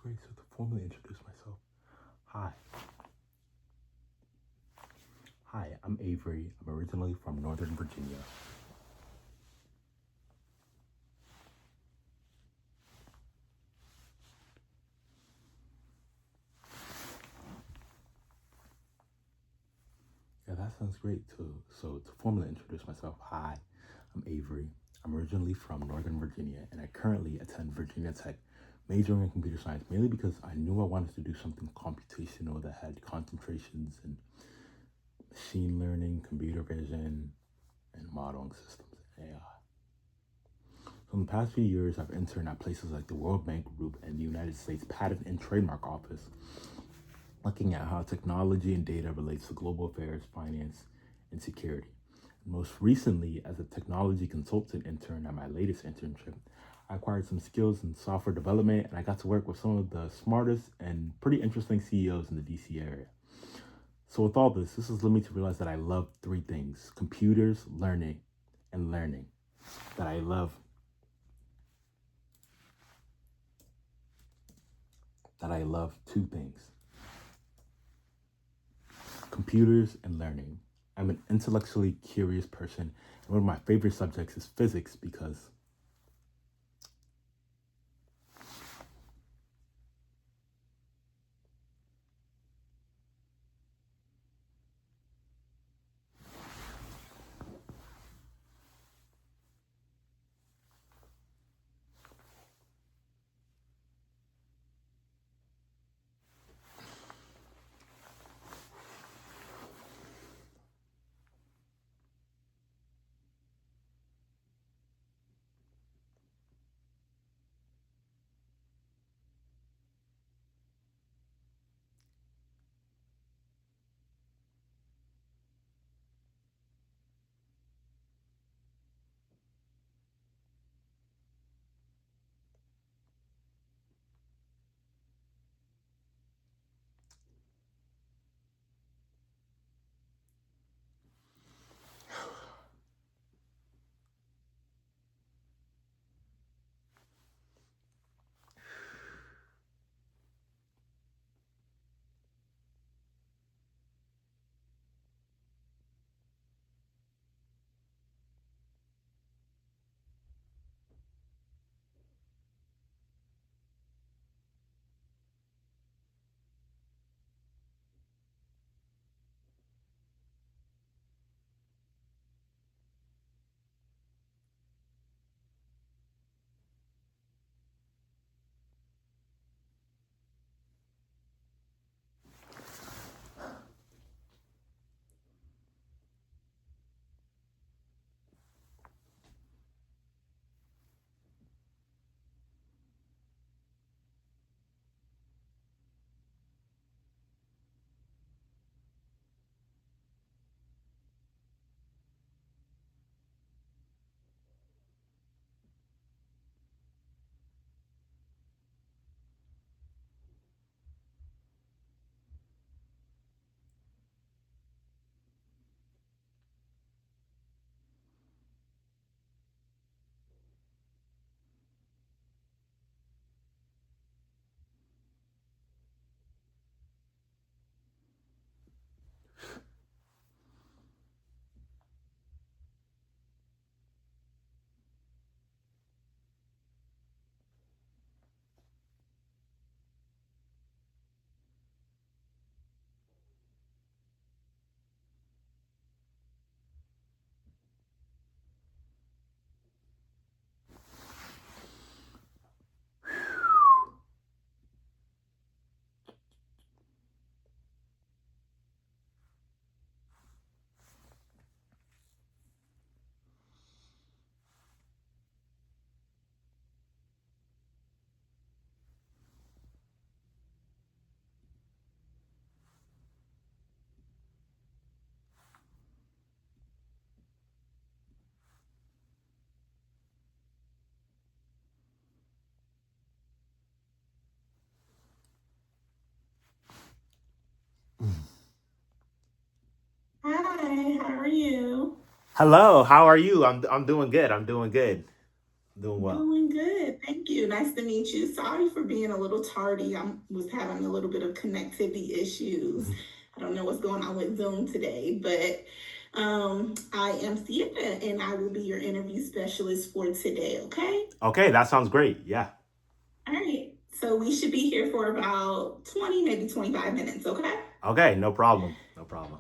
great. So to formally introduce myself, hi. Hi, I'm Avery. I'm originally from Northern Virginia. Yeah, that sounds great too. So to formally introduce myself, hi, I'm Avery. I'm originally from Northern Virginia and I currently attend Virginia Tech, majoring in computer science, mainly because I knew I wanted to do something computational that had concentrations in machine learning, computer vision, and modeling systems, AI. So in the past few years, I've interned at places like the World Bank Group and the United States Patent and Trademark Office, looking at how technology and data relates to global affairs, finance, and security. Most recently, as a technology consultant intern at my latest internship, I acquired some skills in software development and I got to work with some of the smartest and pretty interesting CEOs in the DC area. So with all this has led me to realize that I love three things: computers, learning, and learning. That I love two things: computers and learning. I'm an intellectually curious person, and one of my favorite subjects is physics because Hi, how are you? hello, how are you? I'm doing good. I'm doing good. Doing well. Doing good. Thank you. Nice to meet you. Sorry for being a little tardy. I was having a little bit of connectivity issues. I don't know what's going on with Zoom today, but I am Sienna and I will be your interview specialist for today, okay? Okay, that sounds great. Yeah. All right. So we should be here for about 20, maybe 25 minutes, okay? Okay, no problem. No problem.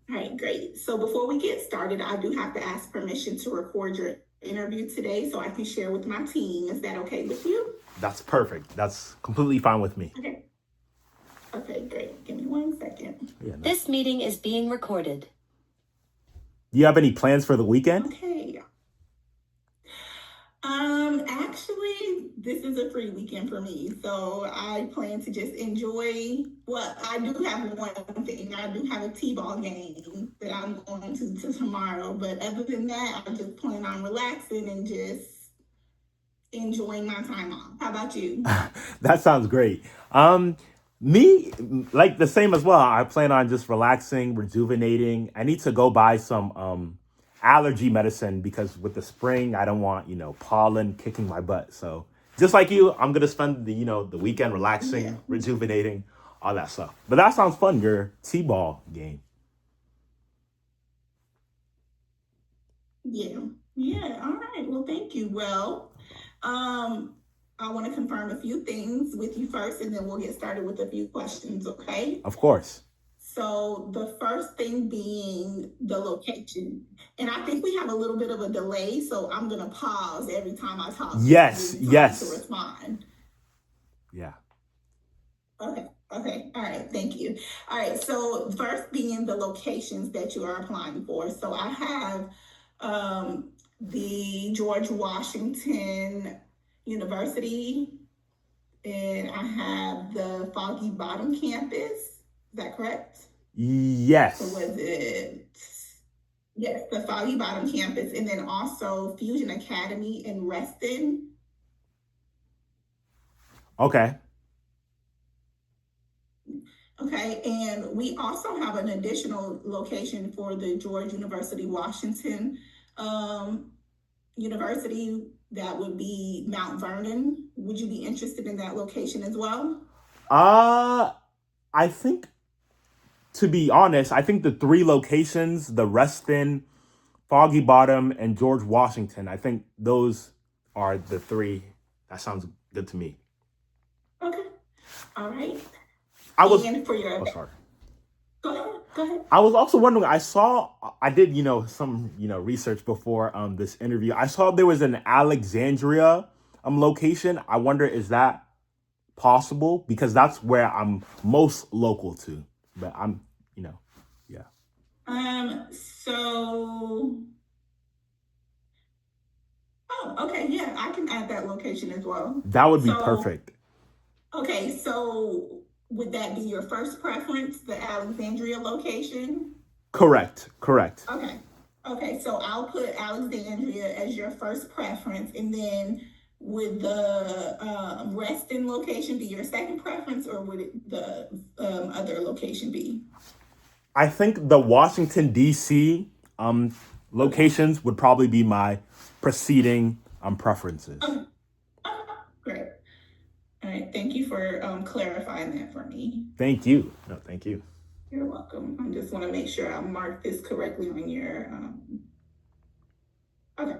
All right, great. So before we get started, I do have to ask permission to record your interview today so I can share with my team. Is that okay with you? That's perfect. That's completely fine with me. Okay. Okay, great. Give me 1 second. Yeah. No. This meeting is being recorded. Do you have any plans for the weekend? Okay. Actually, this is a free weekend for me, so I plan to just enjoy. Well, I do have one thing. I do have a t-ball game that I'm going to tomorrow, but other than that, I just plan on relaxing and just enjoying my time off. How about you? That sounds great. Me, like the same as well. I plan on just relaxing, rejuvenating. I need to go buy some allergy medicine because with the spring, I don't want, pollen kicking my butt. So just like you, I'm gonna spend the weekend Yeah, relaxing, rejuvenating, all that stuff. But that sounds fun, your T-ball game. yeah, yeah. All right. Well, thank you. Well, um, I want to confirm a few things with you first, and then we'll get started with a few questions. Okay. Of course. So the first thing being the location. And I think we have a little bit of a delay, so I'm gonna pause every time I talk just to give Yes, you time to yes. respond. Yeah. Okay, okay, all right, thank you. All right, so first being the locations that you are applying for. So I have the George Washington University, and I have the Foggy Bottom campus. Is that correct? So Yes. was it, yes, the Foggy Bottom campus, and then also Fusion Academy in Reston. Okay. Okay, and we also have an additional location for the George University Washington um, University. That would be Mount Vernon. Would you be interested in that location as well? Uh, I think to be honest, I think the three locations, the Reston, Foggy Bottom, and George Washington, I think those are the three. That sounds good to me. Okay, all right. I was, And for your, oh, sorry. go ahead, go ahead. I was also wondering, I did, some, research before this interview. I saw there was an Alexandria location. I wonder, is that possible? Because that's where I'm most local to. But I'm, yeah. So, oh, okay, yeah, I can add that location as well. That would be So, perfect. okay, so would that be your first preference, the Alexandria location? Correct. Correct. Okay. Okay, so I'll put Alexandria as your first preference, and then would the Reston location be your second preference, or would the other location be? I think the Washington D.C. um Okay. locations would probably be my preceding preferences. Okay. Okay. Great. All right. Thank you for clarifying that for me. Thank you. No, thank you. You're welcome. I just want to make sure I mark this correctly on your. Okay.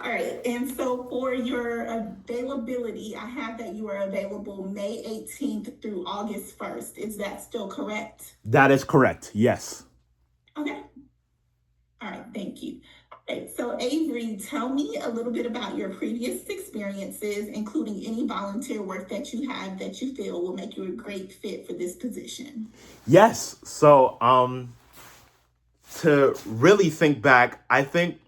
All right. And so for your availability, I have that you are available May 18th through August 1st. Is that still correct? That is correct. Yes. Okay. All right. Thank you. Okay. So Avery, tell me a little bit about your previous experiences, including any volunteer work that you have that you feel will make you a great fit for this position. Yes. So, to really think back, I think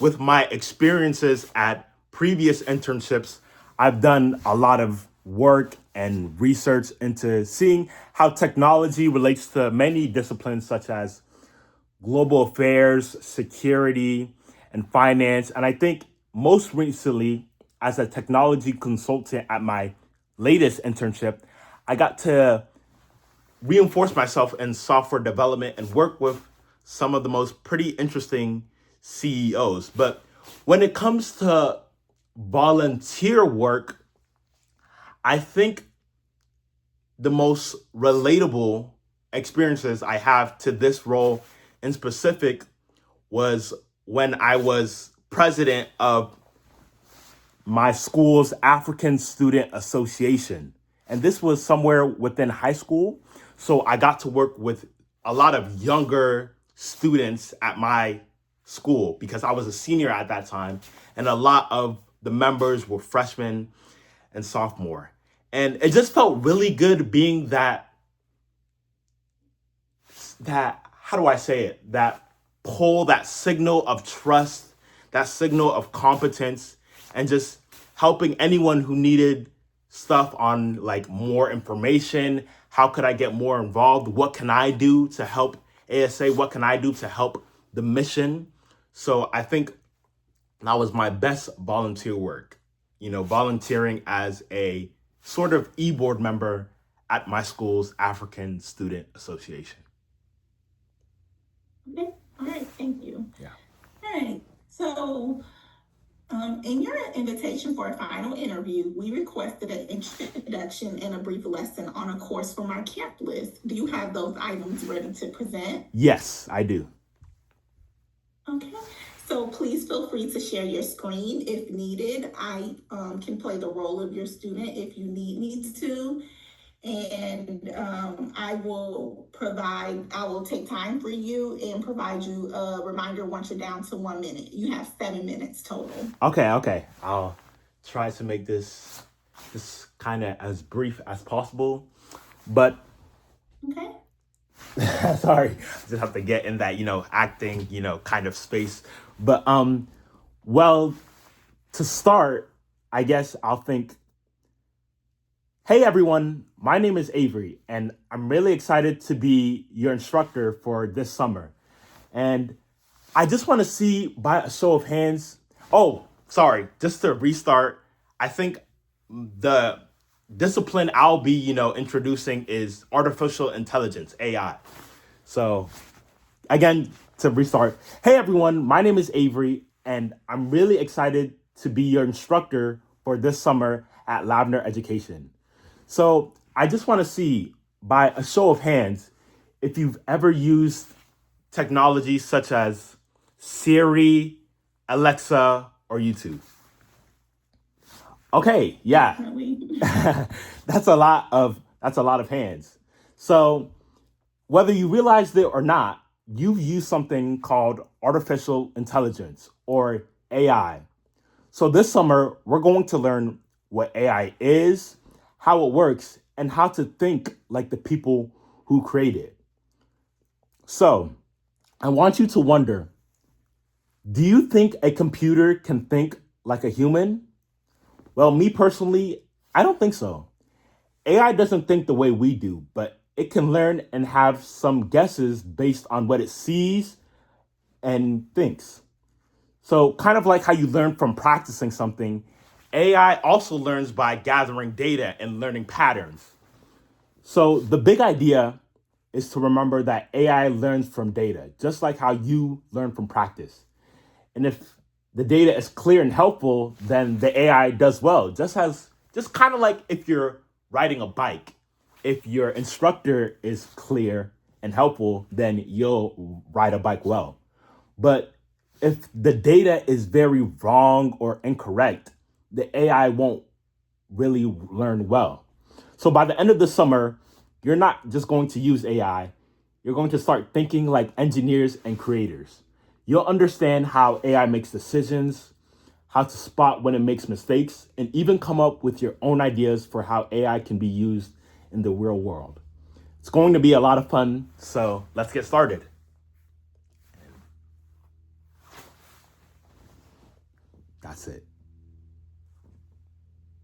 with my experiences at previous internships, I've done a lot of work and research into seeing how technology relates to many disciplines such as global affairs, security, and finance. And I think most recently, as a technology consultant at my latest internship, I got to reinforce myself in software development and work with some of the most pretty interesting CEOs. But when it comes to volunteer work, I think the most relatable experiences I have to this role in specific was when I was president of my school's African Student Association. And this was somewhere within high school. So I got to work with a lot of younger students at my school because I was a senior at that time. And a lot of the members were freshmen and sophomore. And it just felt really good being that how do I say it? That pull, that signal of trust, that signal of competence, and just helping anyone who needed stuff on like more information. How could I get more involved? What can I do to help ASA? What can I do to help the mission? So I think that was my best volunteer work, volunteering as a sort of e-board member at my school's African Student Association. Okay. All right. Thank you. Yeah. All right. So, in your invitation for a final interview, we requested an introduction and a brief lesson on a course from our camp list. Do you have those items ready to present? Yes, I do. Okay. So please feel free to share your screen if needed. I can play the role of your student if you need me to. And I will take time for you and provide you a reminder once you're down to 1 minute. You have 7 minutes total. Okay. I'll try to make this kind of as brief as possible. But Okay. sorry, I just have to get in that, acting, kind of space. But well, to start, I guess I'll think, hey everyone, my name is Avery, and I'm really excited to be your instructor for this summer. And I just want to see by a show of hands. Oh, sorry, just to restart, I think the discipline I'll be, introducing is artificial intelligence, AI. So again, to restart, hey everyone, my name is Avery, and I'm really excited to be your instructor for this summer at Lavender Education. So I just want to see by a show of hands if you've ever used technology such as Siri, Alexa, or YouTube. Okay, yeah. That's a lot of hands. So whether you realize it or not, you've used something called artificial intelligence or AI. So this summer, we're going to learn what AI is, how it works, and how to think like the people who create it. So I want you to wonder, do you think a computer can think like a human? Well, me personally, I don't think so. AI doesn't think the way we do, but it can learn and have some guesses based on what it sees and thinks. So kind of like how you learn from practicing something, AI also learns by gathering data and learning patterns. So the big idea is to remember that AI learns from data, just like how you learn from practice. And if the data is clear and helpful, then the AI does well. Just kind of like if you're riding a bike. If your instructor is clear and helpful, then you'll ride a bike well. But if the data is very wrong or incorrect, the AI won't really learn well. So by the end of the summer, you're not just going to use AI, you're going to start thinking like engineers and creators. You'll understand how AI makes decisions, how to spot when it makes mistakes, and even come up with your own ideas for how AI can be used in the real world. It's going to be a lot of fun, so let's get started. That's it.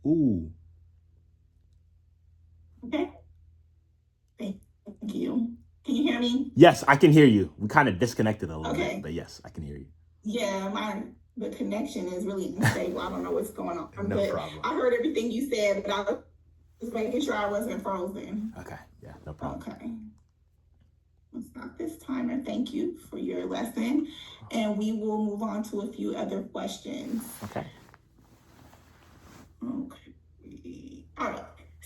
Ooh. Okay. Thank you. Can you hear me? Yes, I can hear you. We kind of disconnected a little Okay. bit, but yes, I can hear you. Yeah, the connection is really unstable. I don't know what's going on. No but problem. I heard everything you said, but I was just making sure I wasn't frozen. Okay, yeah, no problem. Okay. Let's stop this timer. Thank you for your lesson. And we will move on to a few other questions. Okay. Okay. All right.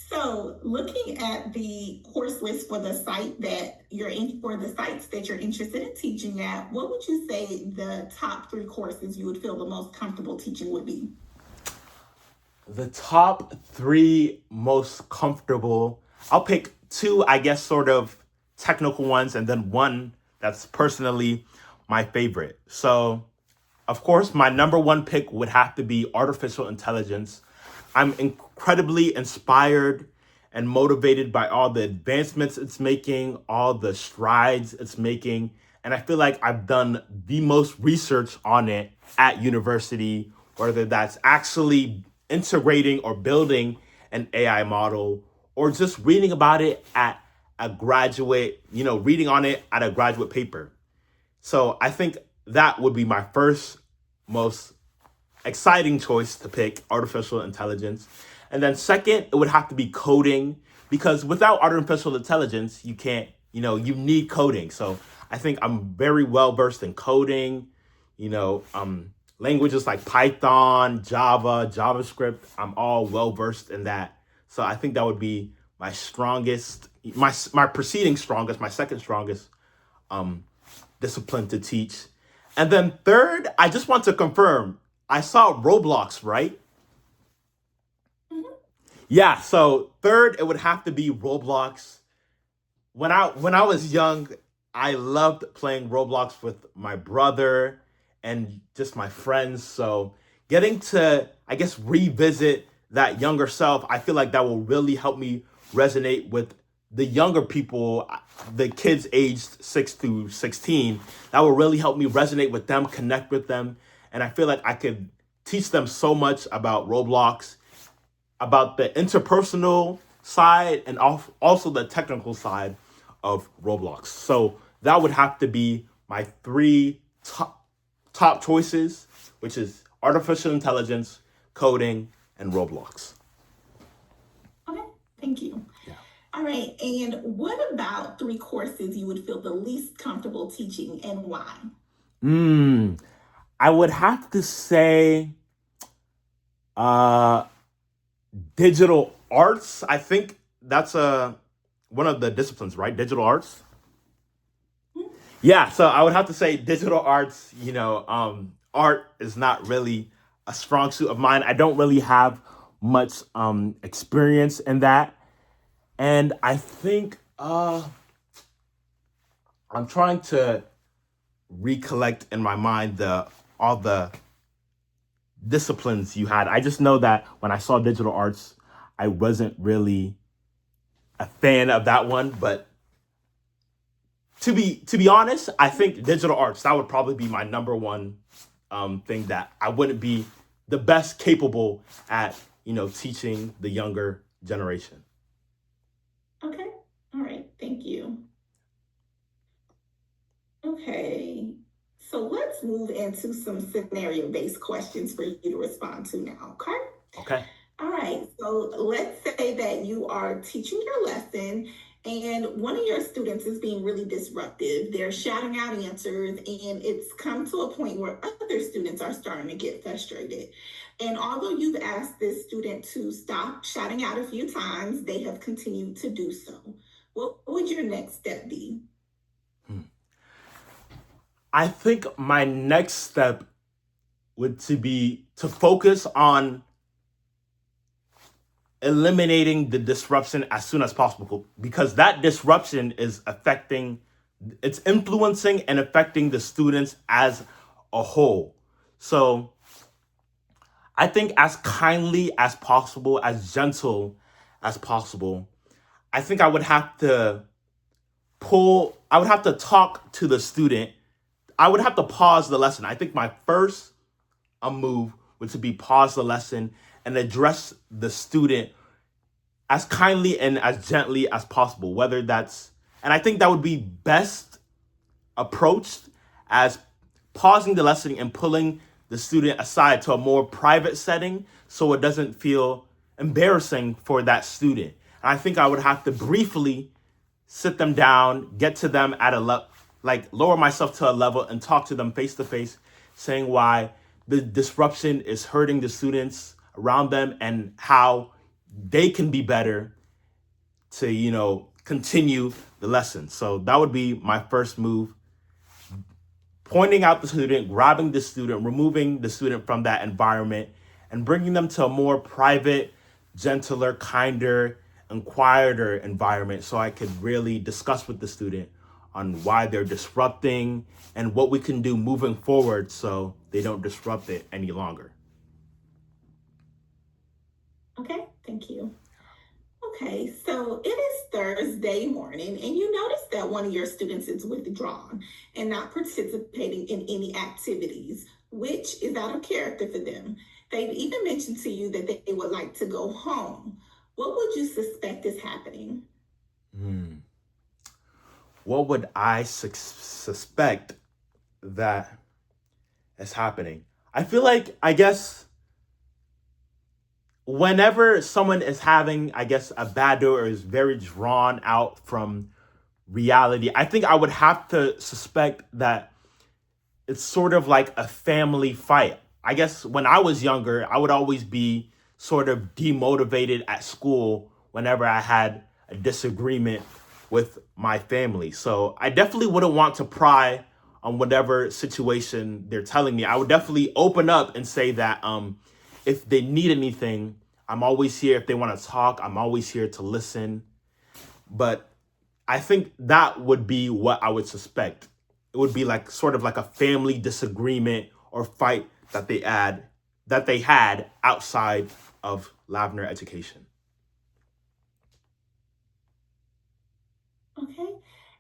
So looking at the course list for the site that you're in, for the sites that you're interested in teaching at, what would you say the top 3 courses you would feel the most comfortable teaching would be? The top 3 most comfortable, I'll pick 2, I guess, sort of technical ones, and then one that's personally my favorite. So, of course, my number 1 pick would have to be artificial intelligence. I'm incredibly inspired and motivated by all the advancements it's making, all the strides it's making. And I feel like I've done the most research on it at university, whether that's actually integrating or building an AI model or just reading about it at a graduate, reading on it at a graduate paper. So I think that would be my first most exciting choice to pick, artificial intelligence. And then second, it would have to be coding, because without artificial intelligence, you can't, you need coding. So I think I'm very well versed in coding, languages like Python, Java, JavaScript. I'm all well versed in that. So I think that would be my strongest, my preceding strongest, my second strongest discipline to teach. And then third, I just want to confirm, I saw Roblox, right? Mhm. Yeah, so third, it would have to be Roblox. When I was young, I loved playing Roblox with my brother and just my friends. So getting to, I guess, revisit that younger self, I feel like that will really help me resonate with the younger people, the kids aged 6 through 16. That will really help me resonate with them, connect with them. And I feel like I could teach them so much about Roblox, about the interpersonal side and also the technical side of Roblox. So that would have to be my 3 top choices, which is artificial intelligence, coding, and Roblox. Okay, thank you. Yeah. All right, and what about 3 courses you would feel the least comfortable teaching and why? I would have to say uh digital arts. I think that's one of the disciplines, right? Digital arts. Yeah, so I would have to say digital arts. Art is not really a strong suit of mine. I don't really have much experience in that, and I think I'm trying to recollect in my mind the all the disciplines you had. I just know that when I saw digital arts, I wasn't really a fan of that one. But to be honest, I think digital arts, that would probably be my number 1 thing that I wouldn't be the best capable at, teaching the younger generation. Okay, all right, thank you. Okay, so let's move into some scenario-based questions for you to respond to now, okay? Okay. All right, so let's say that you are teaching your lesson and one of your students is being really disruptive. They're shouting out answers, and it's come to a point where other students are starting to get frustrated. And although you've asked this student to stop shouting out a few times, they have continued to do so. What would your next step be? I think my next step would to be to focus on eliminating the disruption as soon as possible, because that disruption is it's influencing and affecting the students as a whole. So I think as kindly as possible, as gentle as possible, I think I would have to talk to the student. I would have to pause the lesson. I think my first move would to be pause the lesson and address the student as kindly and as gently as possible, and I think that would be best approached as pausing the lesson and pulling the student aside to a more private setting so it doesn't feel embarrassing for that student. And I think I would have to briefly sit them down, get to them at a level, like lower myself to a level and talk to them face to face, saying why the disruption is hurting the students around them and how they can be better to, continue the lesson. So that would be my first move. Pointing out the student, grabbing the student, removing the student from that environment, and bringing them to a more private, gentler, kinder, and quieter environment so I could really discuss with the student on why they're disrupting and what we can do moving forward so they don't disrupt it any longer. Okay, thank you. Okay, so it is Thursday morning, and you notice that one of your students is withdrawn and not participating in any activities, which is out of character for them. They've even mentioned to you that they would like to go home. What would you suspect is happening? What would I suspect that is happening? I feel like, I guess, whenever someone is having, a bad day or is very drawn out from reality, I think I would have to suspect that it's sort of like a family fight. I guess when I was younger, I would always be sort of demotivated at school whenever I had a disagreement with my family. So I definitely wouldn't want to pry on whatever situation they're telling me. I would definitely open up and say that if they need anything, I'm always here. If they want to talk, I'm always here to listen. But I think that would be what I would suspect. It would be like sort of like a family disagreement or fight that they had outside of Lavner Education. Okay.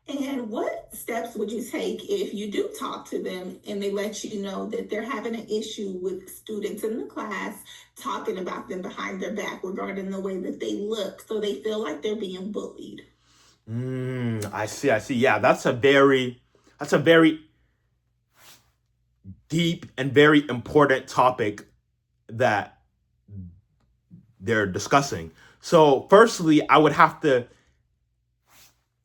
And what steps would you take if you do talk to them and they let you know that they're having an issue with students in the class talking about them behind their back regarding the way that they look, so they feel like they're being bullied? I see. Yeah, that's a very deep and very important topic that they're discussing. So firstly, I would have to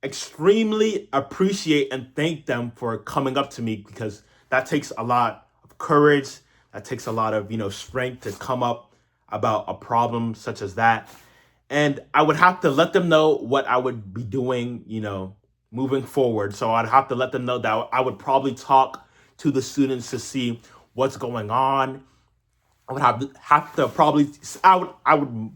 extremely appreciate and thank them for coming up to me, because that takes a lot of courage. That takes a lot of, strength to come up about a problem such as that. And I would have to let them know what I would be doing, moving forward. So I'd have to let them know that I would probably talk to the students to see what's going on. I would have to probably, I would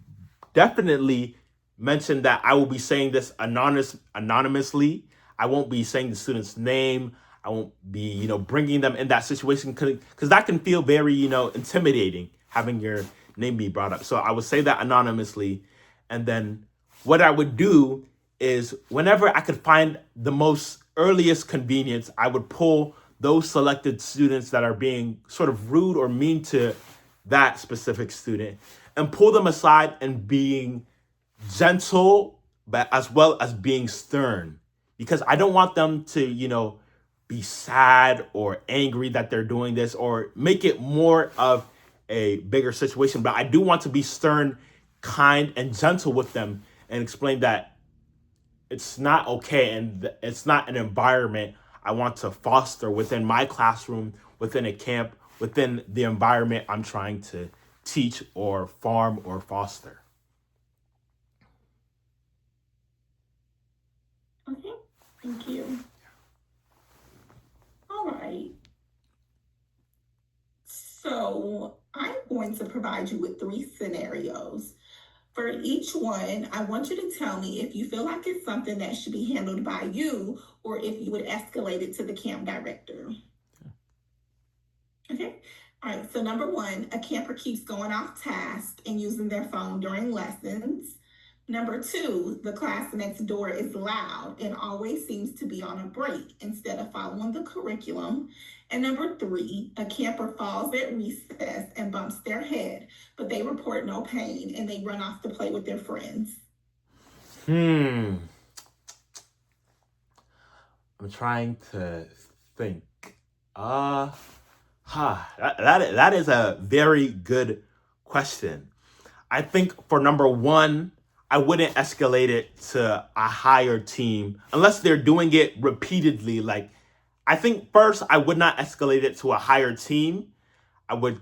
definitely mention that I will be saying this anonymously. I won't be saying the student's name. I won't be, bringing them in that situation, because that can feel very, intimidating, having your name be brought up. So I would say that anonymously. And then what I would do is, whenever I could find the most earliest convenience, I would pull those selected students that are being sort of rude or mean to that specific student and pull them aside and being gentle, but as well as being stern, because I don't want them to, be sad or angry that they're doing this or make it more of a bigger situation. But I do want to be stern, kind, and gentle with them and explain that it's not okay and it's not an environment I want to foster within my classroom, within a camp, within the environment I'm trying to teach or farm or foster. Okay, thank you. All right. So I'm going to provide you with 3 scenarios. For each one, I want you to tell me if you feel like it's something that should be handled by you or if you would escalate it to the camp director. Okay. All right. So number 1, a camper keeps going off task and using their phone during lessons. Number 2, the class next door is loud and always seems to be on a break instead of following the curriculum. And number 3, a camper falls at recess and bumps their head, but they report no pain and they run off to play with their friends. I'm trying to think. That is a very good question. I think for number 1, I wouldn't escalate it to a higher team unless they're doing it repeatedly. Like, I think first I would not escalate it to a higher team. I would,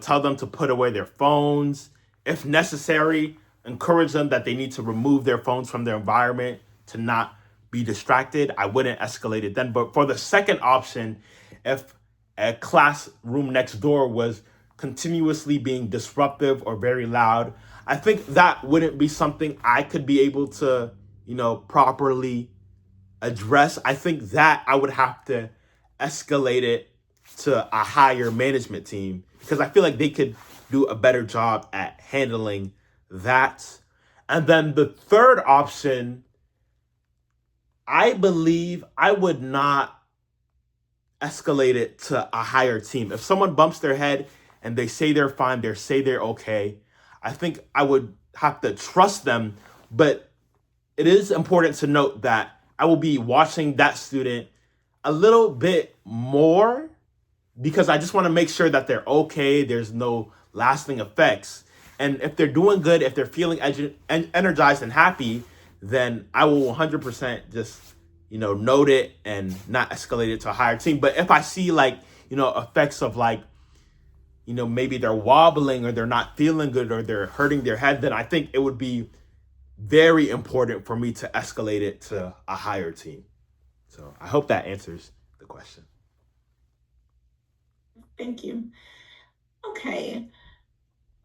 tell them to put away their phones. If necessary, encourage them that they need to remove their phones from their environment to not be distracted. I wouldn't escalate it then. But for the second option, if a classroom next door was continuously being disruptive or very loud, I think that wouldn't be something I could be able to, properly address. I think that I would have to escalate it to a higher management team because I feel like they could do a better job at handling that. And then the third option, I believe I would not escalate it to a higher team. If someone bumps their head and they say they're fine, they say they're okay, I think I would have to trust them. But it is important to note that I will be watching that student a little bit more because I just want to make sure that they're okay. There's no lasting effects. And if they're doing good, if they're feeling energized and happy, then I will 100% just, note it and not escalate it to a higher team. But if I see effects of maybe they're wobbling or they're not feeling good or they're hurting their head, then I think it would be very important for me to escalate it to a higher team. So I hope that answers the question. Thank you. Okay.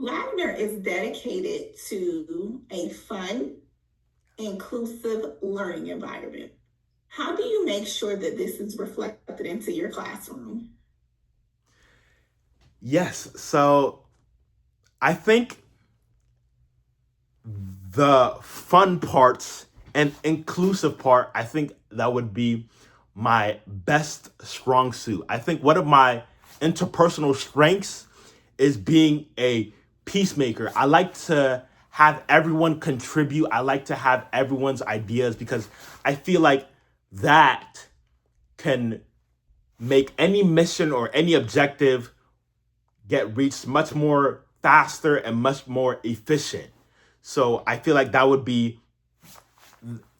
Ladner is dedicated to a fun, inclusive learning environment. How do you make sure that this is reflected into your classroom? Yes. So I think the fun parts and inclusive part, I think that would be my best strong suit. I think one of my interpersonal strengths is being a peacemaker. I like to have everyone contribute. I like to have everyone's ideas because I feel like that can make any mission or any objective get reached much more faster and much more efficient. So I feel like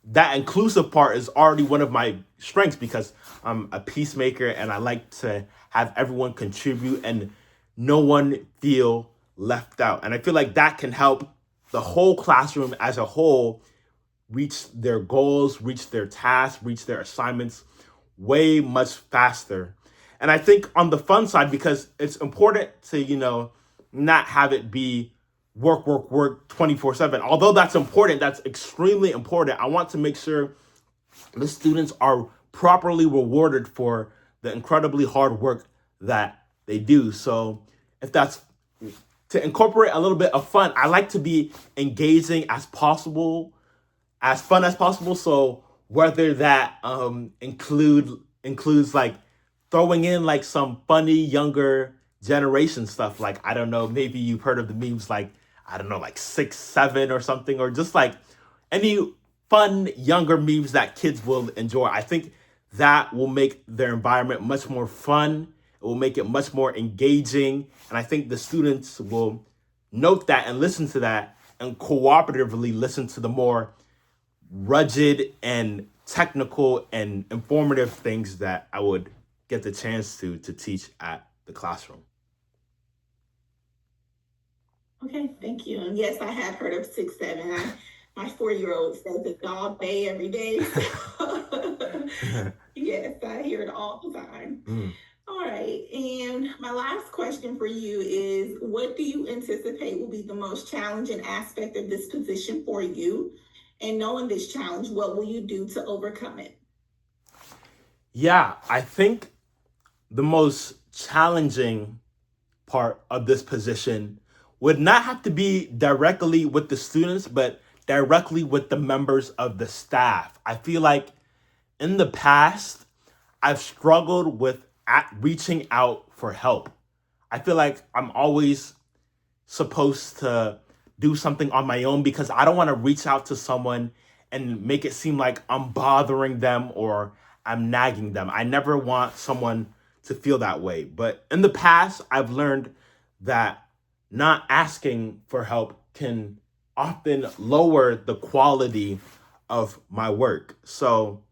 that inclusive part is already one of my strengths because I'm a peacemaker and I like to have everyone contribute and no one feel left out. And I feel like that can help the whole classroom as a whole reach their goals, reach their tasks, reach their assignments way much faster. And I think on the fun side, because it's important to, not have it be work 24/7. Although that's important, that's extremely important. I want to make sure the students are properly rewarded for the incredibly hard work that they do. So if that's to incorporate a little bit of fun, I like to be engaging as possible, as fun as possible. So whether that includes throwing in some funny younger generation stuff, I don't know, maybe you've heard of the memes 6'7" or something, or just any fun younger memes that kids will enjoy. I think that will make their environment much more fun. It will make it much more engaging. And I think the students will note that and listen to that and cooperatively listen to the more rugged and technical and informative things that I would get the chance to teach at the classroom. Okay, thank you. And yes, I had heard of 6'7". My 4-year-old says it all day, every day. Yes, I hear it all the time. All right, and my last question for you is, what do you anticipate will be the most challenging aspect of this position for you? And knowing this challenge, what will you do to overcome it? Yeah, I think the most challenging part of this position would not have to be directly with the students, but directly with the members of the staff. I feel like in the past, I've struggled with reaching out for help. I feel like I'm always supposed to do something on my own because I don't want to reach out to someone and make it seem like I'm bothering them or I'm nagging them. I never want someone to feel that way. But in the past, I've learned that not asking for help can often lower the quality of my work. So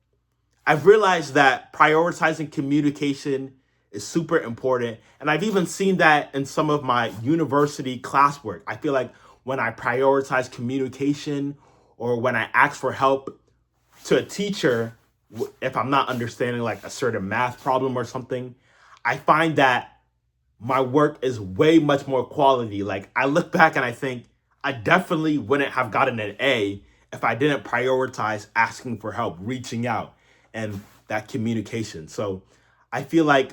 I've realized that prioritizing communication is super important. And I've even seen that in some of my university classwork. I feel like when I prioritize communication or when I ask for help to a teacher, if I'm not understanding like a certain math problem or something, I find that my work is way much more quality. Like I look back and I think I definitely wouldn't have gotten an A if I didn't prioritize asking for help, reaching out, and that communication. So I feel like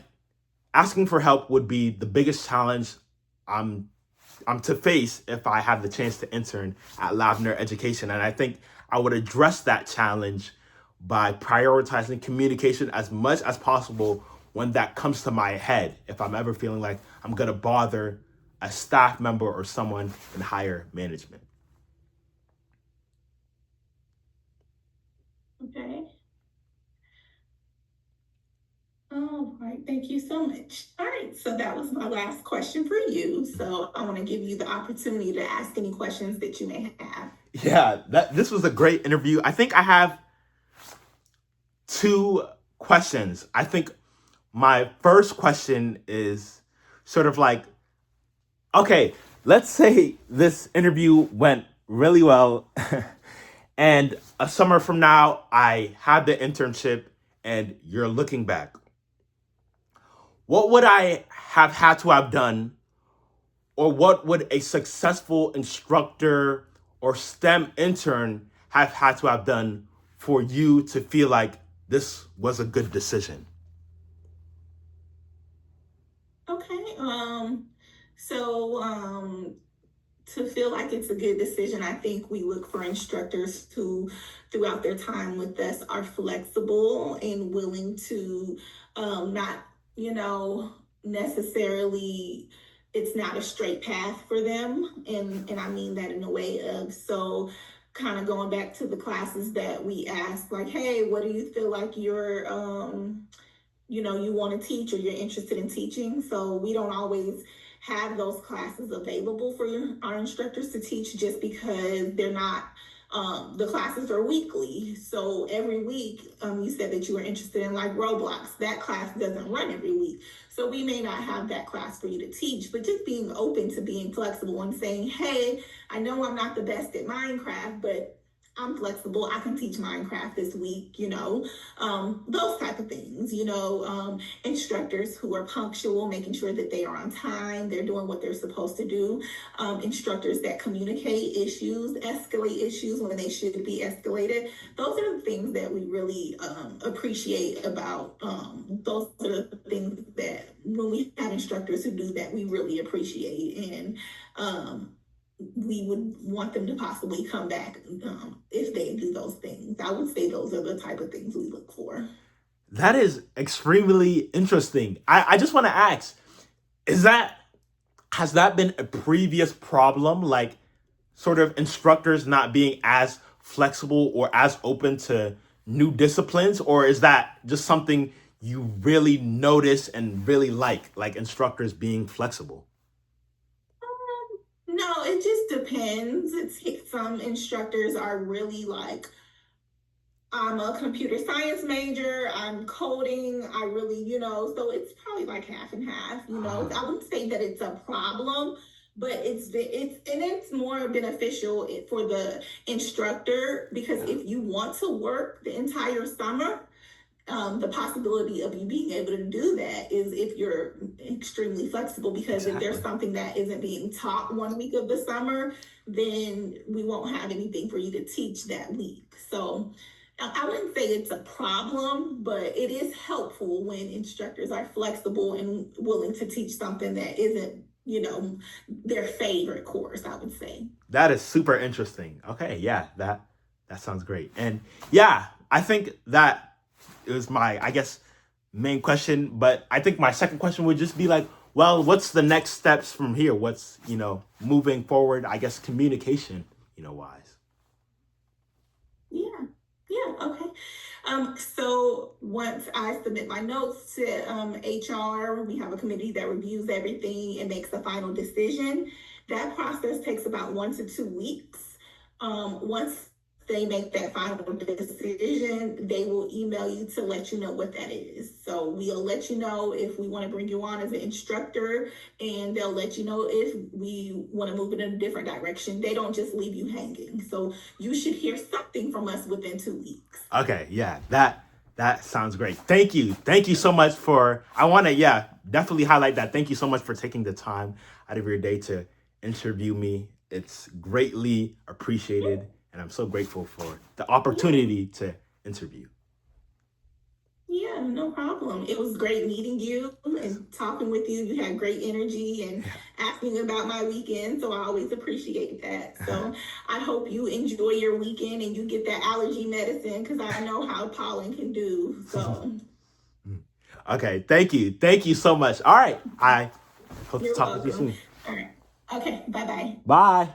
asking for help would be the biggest challenge I'm I'm to face if I have the chance to intern at Lavender Education. And I think I would address that challenge by prioritizing communication as much as possible when that comes to my head, if I'm ever feeling like I'm going to bother a staff member or someone in higher management. Okay. All right, thank you so much. All right, so that was my last question for you. So I want to give you the opportunity to ask any questions that you may have. Yeah, this was a great interview. I think I have two questions. I think my first question is sort of like, okay, let's say this interview went really well and a summer from now I had the internship and you're looking back. What would I have had to have done, or what would a successful instructor or STEM intern have had to have done for you to feel like this was a good decision? Okay, to feel like it's a good decision, I think we look for instructors who, throughout their time with us, are flexible and willing to not, necessarily, it's not a straight path for them. And I mean that in a way of, so kind of going back to the classes that we ask, like, hey, what do you feel like you want to teach or you're interested in teaching. So we don't always have those classes available for our instructors to teach just because they're not, the classes are weekly. So every week, you said that you were interested in like Roblox. That class doesn't run every week. So we may not have that class for you to teach, but just being open to being flexible and saying, hey, I know I'm not the best at Minecraft, but I'm flexible. I can teach Minecraft this week, those type of things, instructors who are punctual, making sure that they are on time, they're doing what they're supposed to do, instructors that communicate issues, escalate issues when they should be escalated. Those are the things that we really appreciate about, those are the things that when we have instructors who do that, we really appreciate. And, we would want them to possibly come back if they do those things. I would say those are the type of things we look for. That is extremely interesting. I just want to ask, has that been a previous problem? Like sort of instructors not being as flexible or as open to new disciplines? Or is that just something you really notice and really like instructors being flexible? No, it just depends. Some instructors are really like, I'm a computer science major, I'm coding, I really, so it's probably like half and half, I wouldn't say that it's a problem, but it's more beneficial for the instructor, because if you want to work the entire summer, the possibility of you being able to do that is if you're extremely flexible, because if there's something that isn't being taught 1 week of the summer, then we won't have anything for you to teach that week. So I wouldn't say it's a problem, but it is helpful when instructors are flexible and willing to teach something that isn't, their favorite course, I would say. That is super interesting. Okay, yeah, that sounds great. And yeah, I think that it was my, I guess, main question. But I think my second question would just be like, well, what's the next steps from here? What's, moving forward, I guess, communication, wise. Yeah, okay. So once I submit my notes to HR, we have a committee that reviews everything and makes a final decision. That process takes about 1 to 2 weeks. Once they make that final decision, they will email you to let you know what that is. So we'll let you know if we want to bring you on as an instructor, and they'll let you know if we want to move in a different direction. They don't just leave you hanging. So you should hear something from us within 2 weeks. Okay, yeah, that sounds great. Thank you. Thank you so much for, I want to, definitely highlight that. Thank you so much for taking the time out of your day to interview me. It's greatly appreciated, and I'm so grateful for the opportunity to interview. Yeah, no problem. It was great meeting you and talking with you. You had great energy and asking about my weekend. So I always appreciate that. So I hope you enjoy your weekend and you get that allergy medicine, because I know how pollen can do. So Okay, thank you. Thank you so much. All right, I hope you're to talk with you welcome. soon. All right. Okay. Bye-bye. Bye.